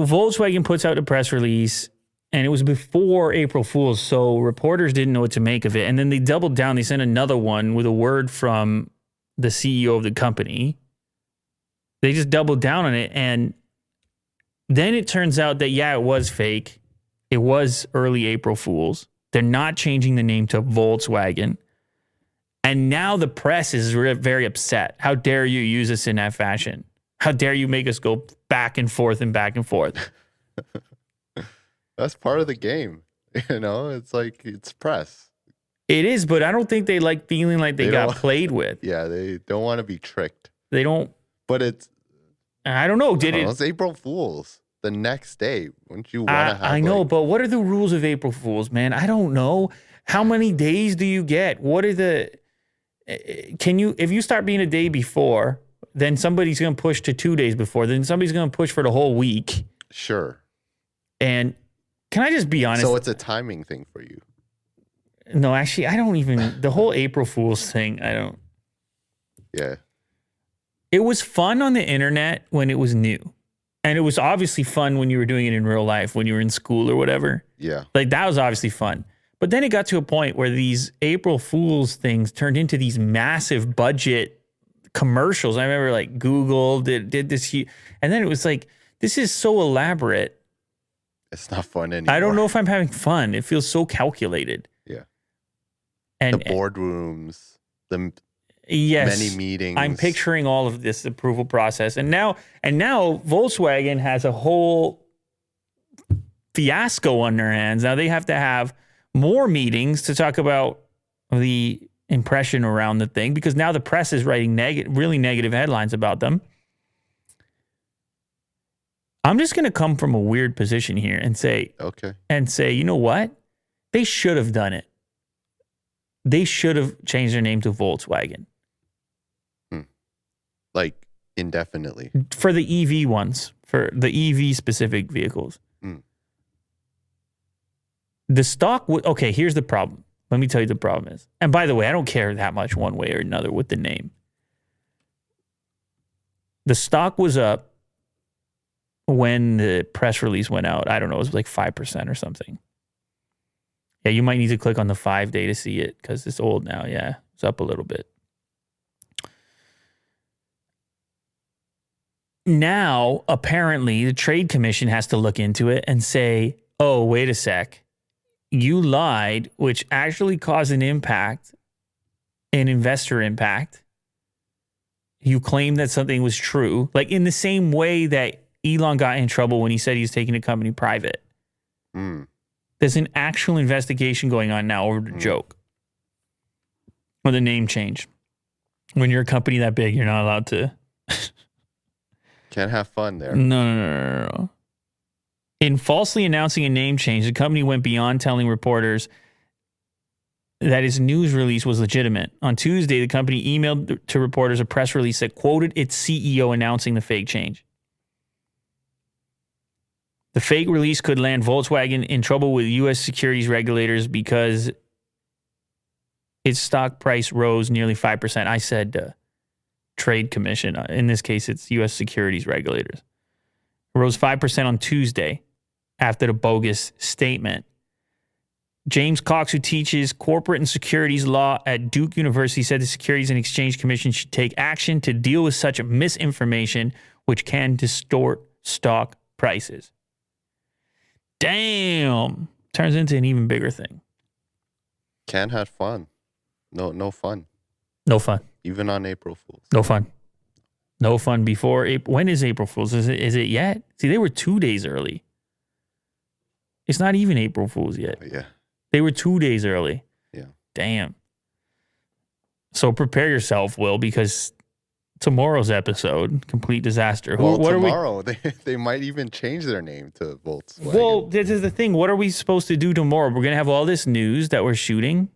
Volkswagen puts out a press release, and it was before April Fool's, so reporters didn't know what to make of it. And then they doubled down. They sent another one with a word from the CEO of the company. They just doubled down on it, and then it turns out that, yeah, it was fake. It was early April Fool's. They're not changing the name to Volkswagen. And now the press is very upset. How dare you use us in that fashion? How dare you make us go back and forth and back and forth? That's part of the game. It's like it's press. It is, but I don't think they like feeling like they got don't- played with. Yeah, they don't want to be tricked. They don't, But it's I don't know. Did it's it? April Fool's. The next day, wouldn't you want to have? I know, but what are the rules of April Fool's, man? I don't know. How many days do you get? What are the, if you start being a day before, then somebody's going to push to 2 days before, then somebody's going to push for the whole week. Sure. And can I just be honest? So it's a timing thing for you. No, actually, I don't even, the whole April Fool's thing, I don't. Yeah. It was fun on the internet when it was new. And it was obviously fun when you were doing it in real life, when you were in school or whatever. Yeah. Like, that was obviously fun. But then it got to a point where these April Fool's things turned into these massive budget commercials. I remember like Google did this. And then it was like, this is so elaborate. It's not fun anymore. I don't know if I'm having fun. It feels so calculated. Yeah. And The boardrooms, the yes, many meetings. I'm picturing all of this approval process. And now Volkswagen has a whole fiasco on their hands. Now they have to have more meetings to talk about the impression around the thing, because now the press is writing really negative headlines about them. I'm just going to come from a weird position here and say, you know what? They should have done it. They should have changed their name to Volkswagen. Like indefinitely. For the EV ones, for the EV specific vehicles. The stock okay, here's the problem. Let me tell you the problem is. And by the way, I don't care that much one way or another with the name. The stock was up when the press release went out. I don't know, it was like 5% or something. Yeah, you might need to click on the 5-day to see it because it's old now. Yeah, it's up a little bit. Now, apparently, the Trade Commission has to look into it and say, oh, wait a sec. You lied, which actually caused an impact, an investor impact. You claimed that something was true, like in the same way that Elon got in trouble when he said he was taking the company private. There's an actual investigation going on now over the joke or the name change. When you're a company that big, you're not allowed to. Can't have fun there. No. In falsely announcing a name change, the company went beyond telling reporters that its news release was legitimate. On Tuesday, the company emailed to reporters a press release that quoted its CEO announcing the fake change. The fake release could land Volkswagen in trouble with U.S. securities regulators because its stock price rose nearly 5%. I said Trade Commission. In this case, it's U.S. securities regulators. It rose 5% on Tuesday after the bogus statement. James Cox, who teaches corporate and securities law at Duke University, said the Securities and Exchange Commission should take action to deal with such misinformation, which can distort stock prices. Damn. Turns into an even bigger thing. Can't have fun. No fun. No fun. even on April Fools. No fun. No fun before April. When is April Fool's? Is it yet? See, they were 2 days early. It's not even April Fool's yet. Yeah. They were 2 days early. Yeah. Damn. So prepare yourself, Will, because tomorrow's episode, complete disaster. Well, What tomorrow, they might even change their name to Volkswagen. Well, this is the thing. What are we supposed to do tomorrow? We're going to have all this news that we're shooting.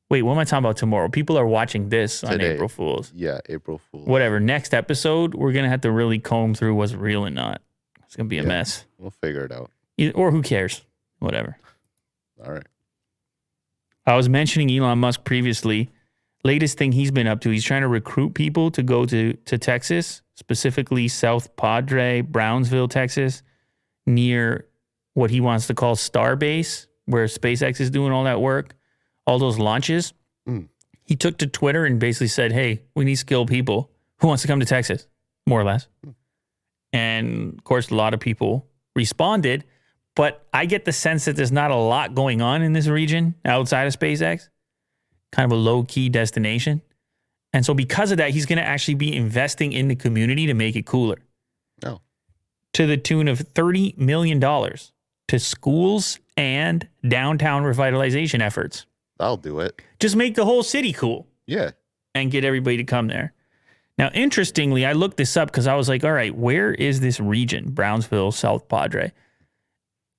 Wait, what am I talking about tomorrow? People are watching this on Today. April Fool's. Yeah, April Fool's. Whatever. Next episode, we're going to have to really comb through what's real and not. It's going to be a mess. We'll figure it out. Or who cares? Whatever. All right. I was mentioning Elon Musk previously. Latest thing he's been up to, he's trying to recruit people to go to Texas, specifically South Padre, Brownsville, Texas, near what he wants to call Starbase, where SpaceX is doing all that work, all those launches. He took to Twitter and basically said, hey, we need skilled people. Who wants to come to Texas? More or less. And of course, a lot of people responded, but I get the sense that there's not a lot going on in this region outside of SpaceX. Kind of a low-key destination. And so because of that, he's going to actually be investing in the community to make it cooler. Oh. To the tune of $30 million to schools and downtown revitalization efforts. I'll do it. Just make the whole city cool. Yeah. And get everybody to come there. Now, interestingly, I looked this up because I was like, all right, where is this region? Brownsville, South Padre.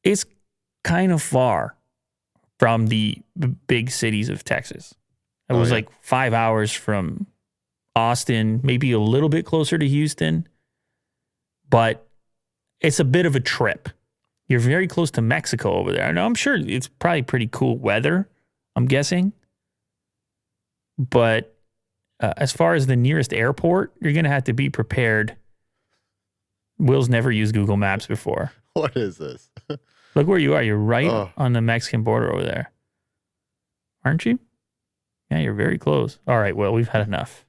It's kind of far from the big cities of Texas. It was like 5 hours from Austin, maybe a little bit closer to Houston. But it's a bit of a trip. You're very close to Mexico over there. Now, I'm sure it's probably pretty cool weather, I'm guessing. But as far as the nearest airport, you're going to have to be prepared. Will's never used Google Maps before. What is this? Look where you are. You're right on the Mexican border over there. Aren't you? Yeah, you're very close. All right, well, we've had enough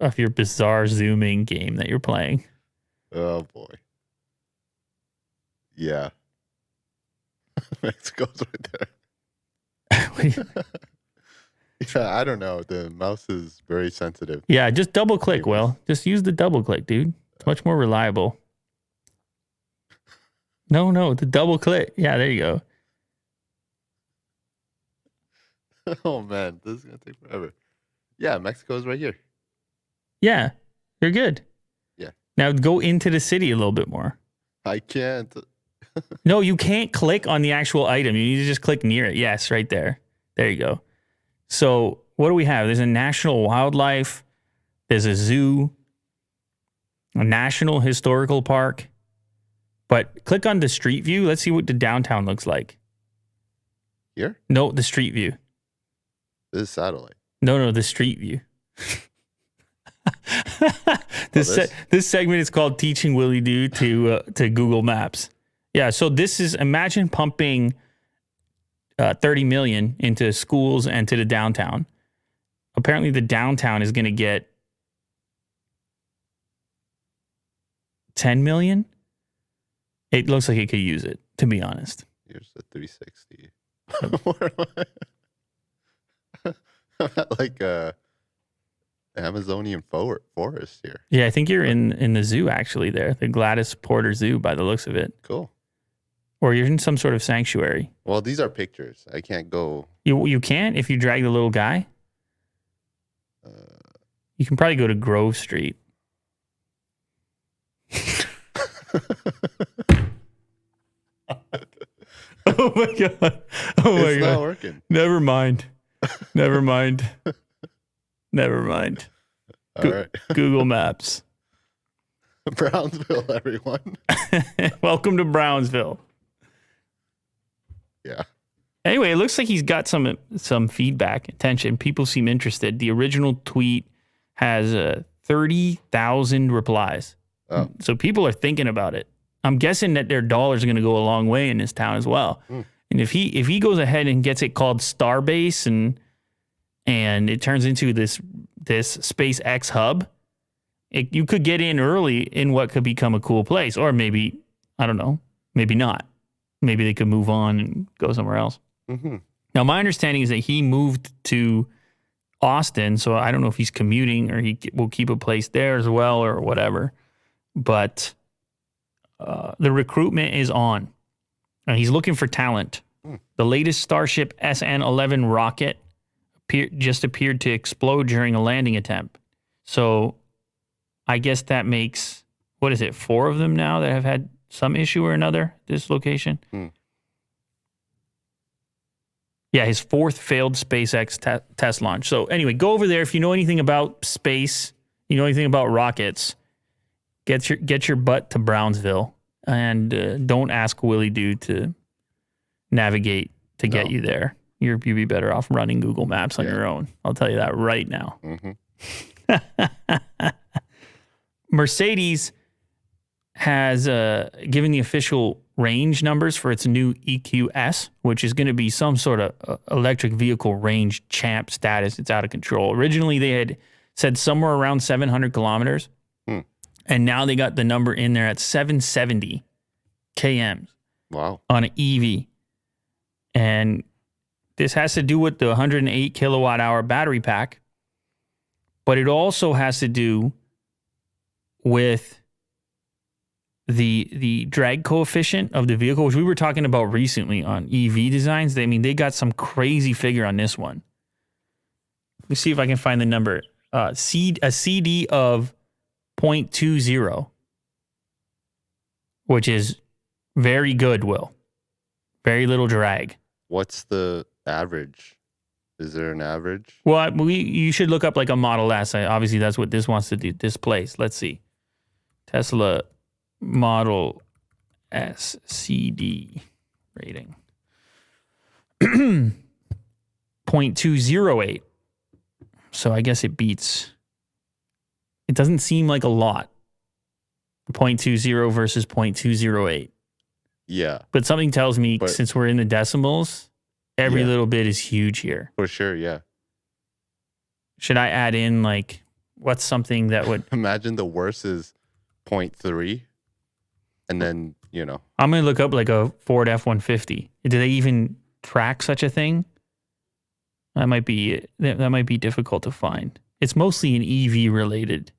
of your bizarre zooming game that you're playing. Oh, boy. Yeah. Mexico's right there. Yeah, I don't know. The mouse is very sensitive. Yeah, just double click, Will. Just use the double click, dude. It's much more reliable. No, the double click. Yeah, there you go. Oh, man. This is going to take forever. Yeah, Mexico's right here. Yeah, you're good. Yeah. Now go into the city a little bit more. I can't. No, you can't click on the actual item. You need to just click near it. Yes, right there. There you go. So what do we have? There's a national wildlife. There's a zoo. A national historical park. But click on the street view. Let's see what the downtown looks like. Here? No, the street view. This is satellite. No, the street view. This segment is called Teaching Willie Doo to Google Maps. Yeah, so this is, imagine pumping $30 million into schools and to the downtown. Apparently the downtown is going to get $10 million. It looks like it could use it, to be honest. Here's the 360. Where am I? I'm at like Amazonian forest here. Yeah, I think you're in the zoo actually there, the Gladys Porter Zoo by the looks of it. Cool. Or you're in some sort of sanctuary. Well, these are pictures. I can't go. You can't if you drag the little guy? You can probably go to Grove Street. Oh my God. Oh my God. It's not working. Never mind. All right. Google Maps. Brownsville, everyone. Welcome to Brownsville. Yeah. Anyway, it looks like he's got some feedback, attention. People seem interested. The original tweet has 30,000 replies. Oh. So people are thinking about it. I'm guessing that their dollars are going to go a long way in this town as well. And if he goes ahead and gets it called Starbase and it turns into this SpaceX hub, you could get in early in what could become a cool place. Or maybe, I don't know, maybe not. Maybe they could move on and go somewhere else. Mm-hmm. Now, my understanding is that he moved to Austin, so I don't know if he's commuting or he will keep a place there as well or whatever. But the recruitment is on, and he's looking for talent. The latest Starship SN-11 rocket just appeared to explode during a landing attempt. So I guess that makes, 4 of them now that have had some issue or another, this location? Yeah, his 4th failed SpaceX test launch. So anyway, go over there. If you know anything about space, you know anything about rockets, get your butt to Brownsville, and don't ask Willie Dude to navigate to get you there. You'd be better off running Google Maps on your own. I'll tell you that right now. Mercedes has given the official range numbers for its new EQS, which is going to be some sort of electric vehicle range champ status. It's out of control. Originally, they had said somewhere around 700 kilometers, and now they got the number in there at 770 kms. Wow. On an EV. And this has to do with the 108 kilowatt hour battery pack, but it also has to do with the drag coefficient of the vehicle, which we were talking about recently on EV designs. They got some crazy figure on this one. Let me see if I can find the number. A CD of 0.20, which is very good, Will. Very little drag. What's the average? Is there an average? Well, you should look up like a Model S. Obviously, that's what this wants to displace. Let's see. Tesla Model S CD rating. 0.208. So I guess it beats. It doesn't seem like a lot. 0.20 versus 0.208. Yeah. But something tells me, since we're in the decimals, every little bit is huge here. For sure, yeah. Should I add in, what's something that would... Imagine the worst is 0.3, and then, I'm going to look up a Ford F-150. Do they even track such a thing? That might be difficult to find. It's mostly an EV related.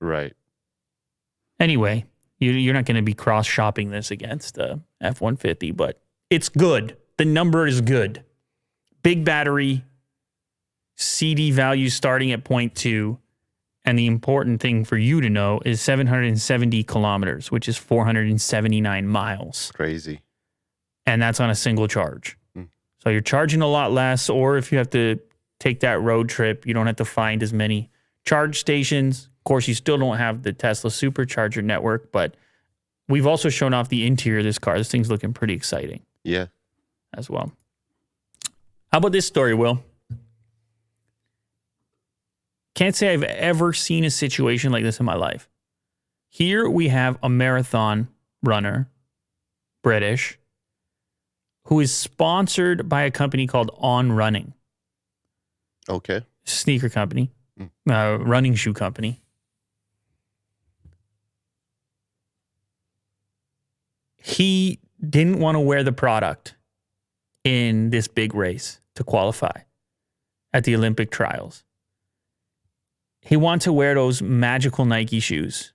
Right. Anyway, you're not going to be cross-shopping this against F-150, but it's good. The number is good. Big battery, CD value starting at 0.2, and the important thing for you to know is 770 kilometers, which is 479 miles. Crazy. And that's on a single charge. So you're charging a lot less, or if you have to take that road trip, you don't have to find as many charge stations. Of course, you still don't have the Tesla supercharger network, but we've also shown off the interior of this car. This thing's looking pretty exciting. Yeah. As well. How about this story, Will? Can't say I've ever seen a situation like this in my life. Here we have a marathon runner, British, who is sponsored by a company called On Running. Okay. Sneaker company, running shoe company. He didn't want to wear the product in this big race to qualify at the Olympic trials. He wanted to wear those magical Nike shoes.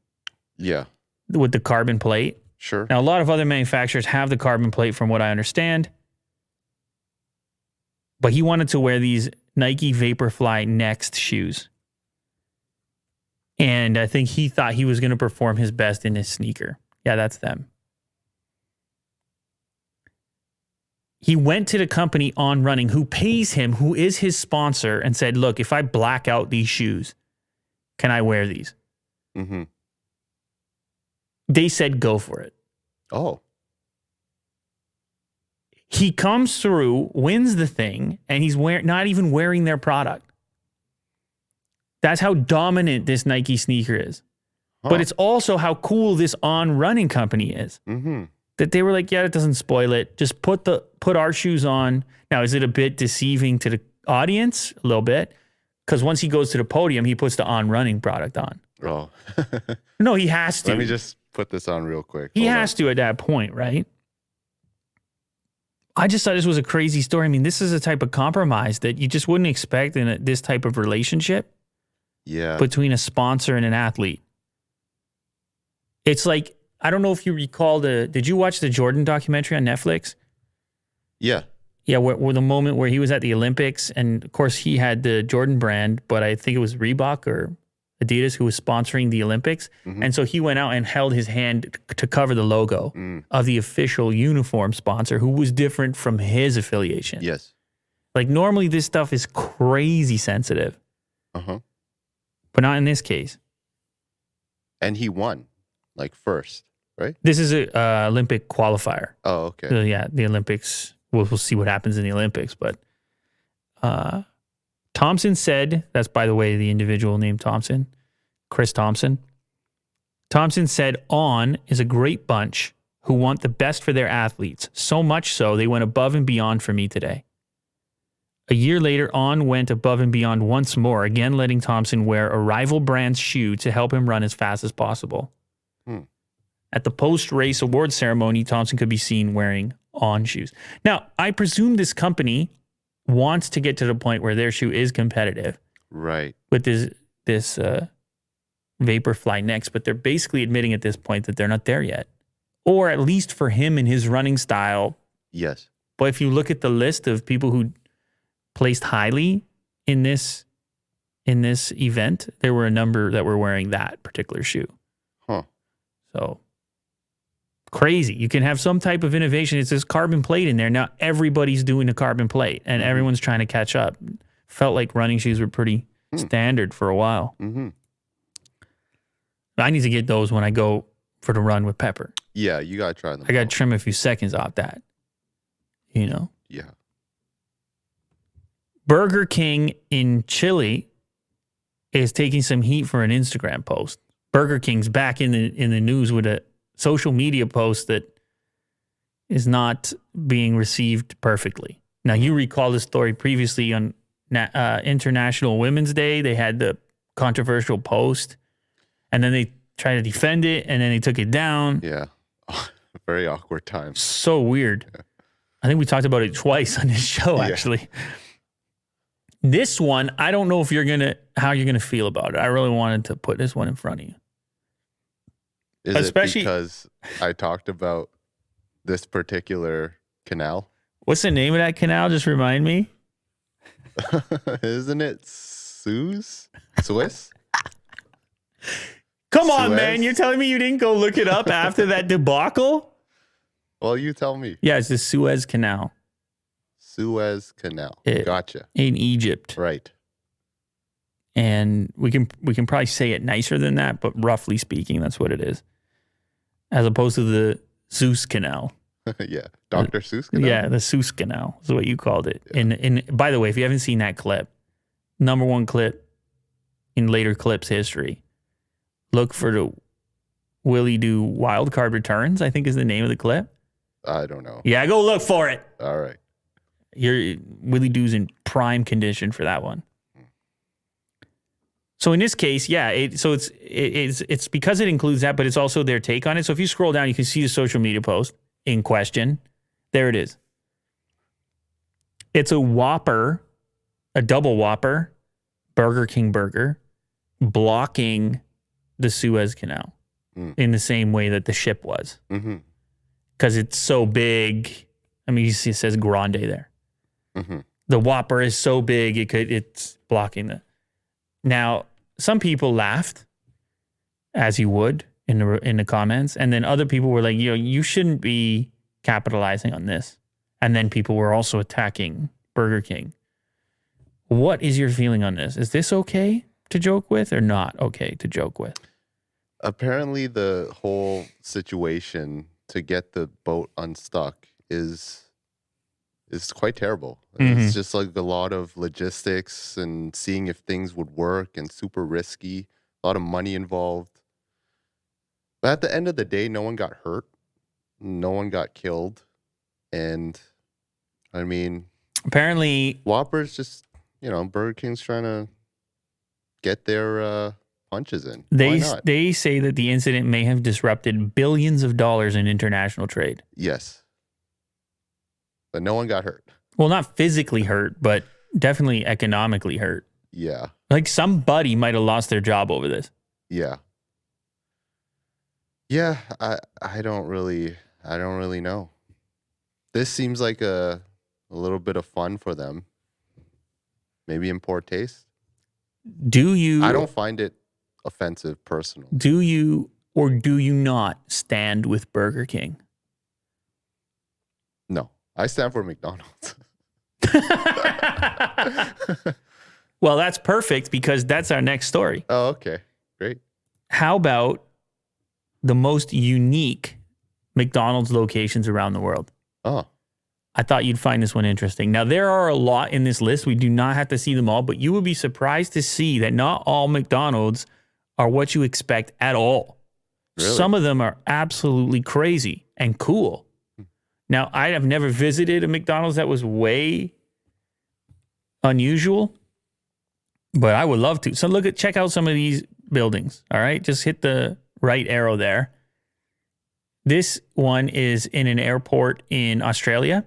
Yeah. With the carbon plate. Sure. Now, a lot of other manufacturers have the carbon plate from what I understand. But he wanted to wear these Nike Vaporfly Next shoes. And I think he thought he was going to perform his best in his sneaker. Yeah, that's them. He went to the company On Running, who pays him, who is his sponsor, and said, look, if I black out these shoes, can I wear these? Mm-hmm. They said, go for it. Oh. He comes through, wins the thing, and he's not even wearing their product. That's how dominant this Nike sneaker is. Huh. But it's also how cool this On Running company is. Mm-hmm. That they were like, yeah, it doesn't spoil it. Just put our shoes on. Now, is it a bit deceiving to the audience? A little bit. Because once he goes to the podium, he puts the On Running product on. Oh. No, he has to. Let me just put this on real quick. He has to at that point, right? I just thought this was a crazy story. I mean, this is a type of compromise that you just wouldn't expect in this type of relationship between a sponsor and an athlete. It's like, I don't know if you recall did you watch the Jordan documentary on Netflix? Yeah. Yeah, where the moment where he was at the Olympics, and of course he had the Jordan brand, but I think it was Reebok or Adidas who was sponsoring the Olympics. Mm-hmm. And so he went out and held his hand to cover the logo of the official uniform sponsor who was different from his affiliation. Yes. Like normally this stuff is crazy sensitive. Uh-huh. But not in this case. And he won, like first, right? This is a Olympic qualifier. Oh, okay. So yeah, the Olympics, we'll see what happens in the Olympics. But Thompson said, that's by the way, the individual named Thompson, Chris Thompson. Thompson said, On is a great bunch who want the best for their athletes. So much so, they went above and beyond for me today. A year later, On went above and beyond once more, again letting Thompson wear a rival brand's shoe to help him run as fast as possible. At the post-race award ceremony, Thompson could be seen wearing On shoes. Now, I presume this company wants to get to the point where their shoe is competitive. Right. With this Vaporfly Next, but they're basically admitting at this point that they're not there yet. Or at least for him and his running style. Yes. But if you look at the list of people who placed highly in this event, there were a number that were wearing that particular shoe. Huh. So crazy. You can have some type of innovation. It's this carbon plate in there. Now everybody's doing a carbon plate and everyone's trying to catch up. Felt like running shoes were pretty standard for a while. Mm-hmm. I need to get those when I go for the run with Pepper. Yeah, you got to try them. I got to trim a few seconds off that. You know? Yeah. Burger King in Chile is taking some heat for an Instagram post. Burger King's back in the news with a social media post that is not being received perfectly. Now, you recall the story previously on International Women's Day. They had the controversial post, and then they tried to defend it, and then they took it down. Yeah. Very awkward time. So weird. Yeah. I think we talked about it twice on this show, actually. This one, I don't know if how you're gonna feel about it. I really wanted to put this one in front of you. Especially because I talked about this particular canal? What's the name of that canal? Just remind me. Isn't it Swiss? Come on, man. You're telling me you didn't go look it up after that debacle? Well, you tell me. Yeah, it's the Suez Canal. Suez Canal. Gotcha. In Egypt. Right. And we can probably say it nicer than that, but roughly speaking, that's what it is. As opposed to the Zeus Canal. Yeah. Dr. Seuss Canal? Yeah, the Seuss Canal is what you called it. Yeah. And by the way, if you haven't seen that clip, number one clip in later clips history, look for the Willie Do Wild Card Returns, I think is the name of the clip. I don't know. Yeah, go look for it. All right. Willie Doo's in prime condition for that one. So in this case, yeah, it's because it includes that, but it's also their take on it. So if you scroll down, you can see the social media post in question. There it is. It's a Whopper, a double Whopper, Burger King burger, blocking the Suez Canal in the same way that the ship was. Because it's so big. I mean, you see it says Grande there. The Whopper is so big, it's blocking the... Now, some people laughed, as you would in the comments, and then other people were like, you shouldn't be capitalizing on this. And then people were also attacking Burger King. What is your feeling on this? Is this okay to joke with or not okay to joke with? Apparently, the whole situation to get the boat unstuck is quite terrible. It's just like a lot of logistics and seeing if things would work and super risky, a lot of money involved. But at the end of the day, no one got hurt. No one got killed. And I mean, apparently Whopper's just, Burger King's trying to get their punches in. They say that the incident may have disrupted billions of dollars in international trade. Yes. but no one got hurt. Well, not physically hurt, but definitely economically hurt. Yeah. Like somebody might have lost their job over this. Yeah. Yeah, I don't really know. This seems like a little bit of fun for them. Maybe in poor taste. Do you? I don't find it offensive personally. Do you or do you not stand with Burger King? No, I stand for McDonald's. Well, that's perfect because that's our next story. Oh, okay. Great. How about the most unique McDonald's locations around the world? Oh. I thought you'd find this one interesting. Now, there are a lot in this list. We do not have to see them all, but you will be surprised to see that not all McDonald's are what you expect at all. Really? Some of them are absolutely crazy and cool. Now, I have never visited a McDonald's that was way unusual, but I would love to. So check out some of these buildings, all right? Just hit the right arrow there. This one is in an airport in Australia.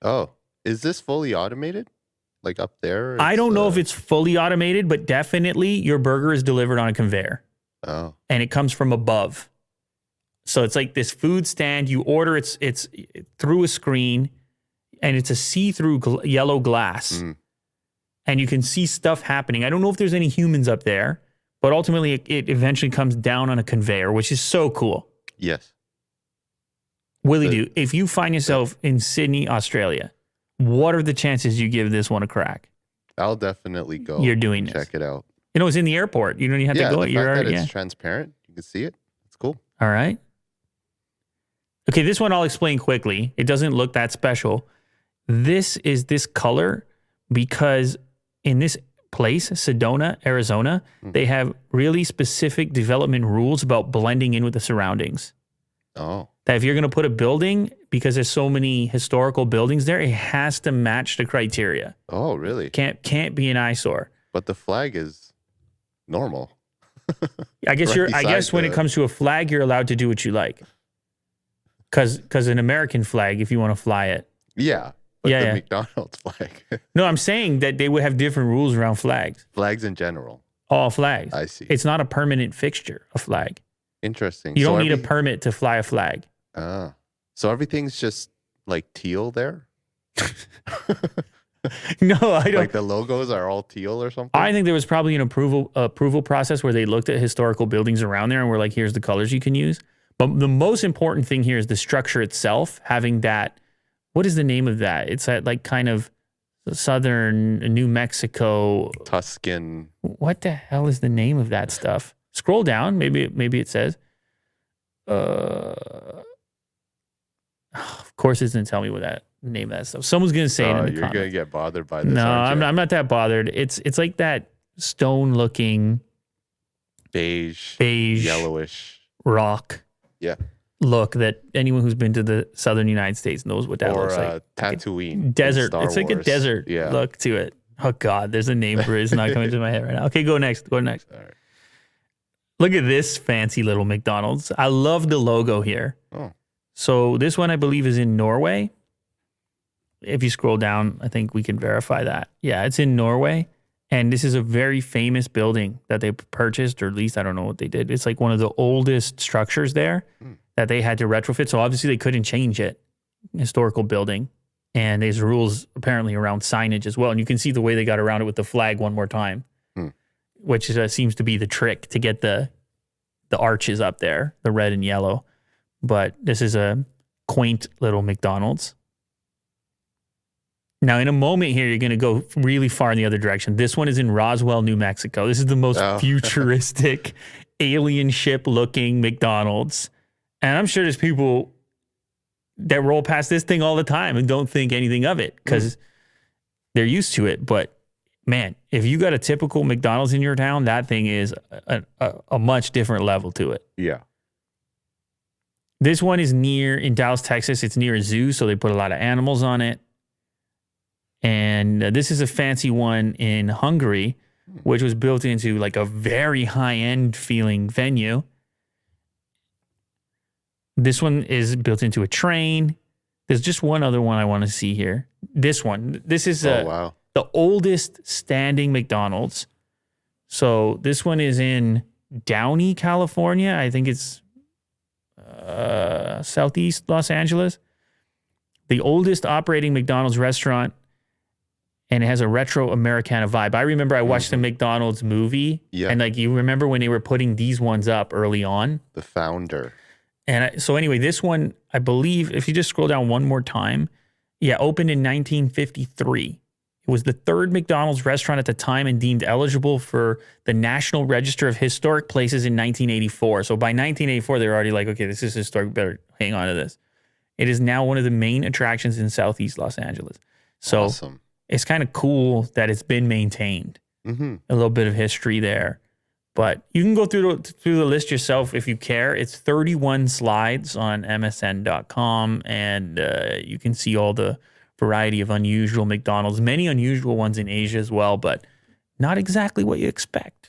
Oh, is this fully automated? Like up there? I don't know if it's fully automated, but definitely your burger is delivered on a conveyor. Oh. And it comes from above. So it's like this food stand. You order, it's through a screen, and it's a see-through yellow glass. Mm. And you can see stuff happening. I don't know if there's any humans up there, but ultimately it eventually comes down on a conveyor, which is so cool. Yes. Willie, if you find yourself in Sydney, Australia, what are the chances you give this one a crack? I'll definitely go. You're doing this. Check it out. You know, it's in the airport. You don't even have to go. The fact that it's transparent, you can see it. It's cool. All right. Okay, this one I'll explain quickly. It doesn't look that special. This is this color because in this place, Sedona, Arizona, they have really specific development rules about blending in with the surroundings. Oh. That if you're going to put a building, because there's so many historical buildings there, it has to match the criteria. Oh, really? Can't be an eyesore. But the flag is normal. I guess when it comes to a flag, you're allowed to do what you like. Because an American flag, if you want to fly it. Yeah. But the McDonald's flag. No, I'm saying that they would have different rules around flags. Flags in general. All flags. I see. It's not a permanent fixture, a flag. Interesting. You don't need a permit to fly a flag. So everything's just like teal there? No, I don't. Like the logos are all teal or something? I think there was probably an approval process where they looked at historical buildings around there and were like, here's the colors you can use. But the most important thing here is the structure itself, having that. What is the name of that? It's that like kind of southern New Mexico. Tuscan. What the hell is the name of that stuff? Scroll down. Maybe it says. Of course, it doesn't tell me what that name of that stuff. Someone's gonna say it in the comments. You're gonna get bothered by this. No, I'm not that bothered. It's like that stone-looking beige, yellowish rock. Yeah. Look that anyone who's been to the southern United States knows what that looks like. Tatooine. Desert. It's like a desert look to it. Oh God, there's a name for it. It's not coming to my head right now. Okay, go next. All right. Look at this fancy little McDonald's. I love the logo here. Oh. So this one I believe is in Norway. If you scroll down, I think we can verify that. Yeah, it's in Norway. And this is a very famous building that they purchased, or at least I don't know what they did. It's like one of the oldest structures there that they had to retrofit. So obviously they couldn't change it. Historical building. And there's rules apparently around signage as well. And you can see the way they got around it with the flag one more time, which seems to be the trick to get the arches up there, the red and yellow. But this is a quaint little McDonald's. Now, in a moment here, you're going to go really far in the other direction. This one is in Roswell, New Mexico. This is the most futuristic, alien ship-looking McDonald's. And I'm sure there's people that roll past this thing all the time and don't think anything of it because they're used to it. But, man, if you got a typical McDonald's in your town, that thing is a much different level to it. Yeah. This one is in Dallas, Texas. It's near a zoo, so they put a lot of animals on it. And this is a fancy one in Hungary, which was built into like a very high-end feeling venue. This one is built into a train. There's just one other one I want to see here. This one. This is Oh, wow. the oldest standing McDonald's. So this one is in Downey, California. I think it's southeast Los Angeles. The oldest operating McDonald's restaurant, and it has a retro Americana vibe. I remember I watched the McDonald's movie, and like you remember when they were putting these ones up early on. The founder. And so anyway, this one, I believe, if you just scroll down one more time, opened in 1953. It was the third McDonald's restaurant at the time and deemed eligible for the National Register of Historic Places in 1984. So by 1984, they were already like, okay, this is historic. We better hang on to this. It is now one of the main attractions in Southeast Los Angeles. So Awesome. It's kind of cool that it's been maintained. Mm-hmm. A little bit of history there. But you can go through the list yourself if you care. It's 31 slides on MSN.com, and you can see all the variety of unusual McDonald's, many unusual ones in Asia as well, but not exactly what you expect.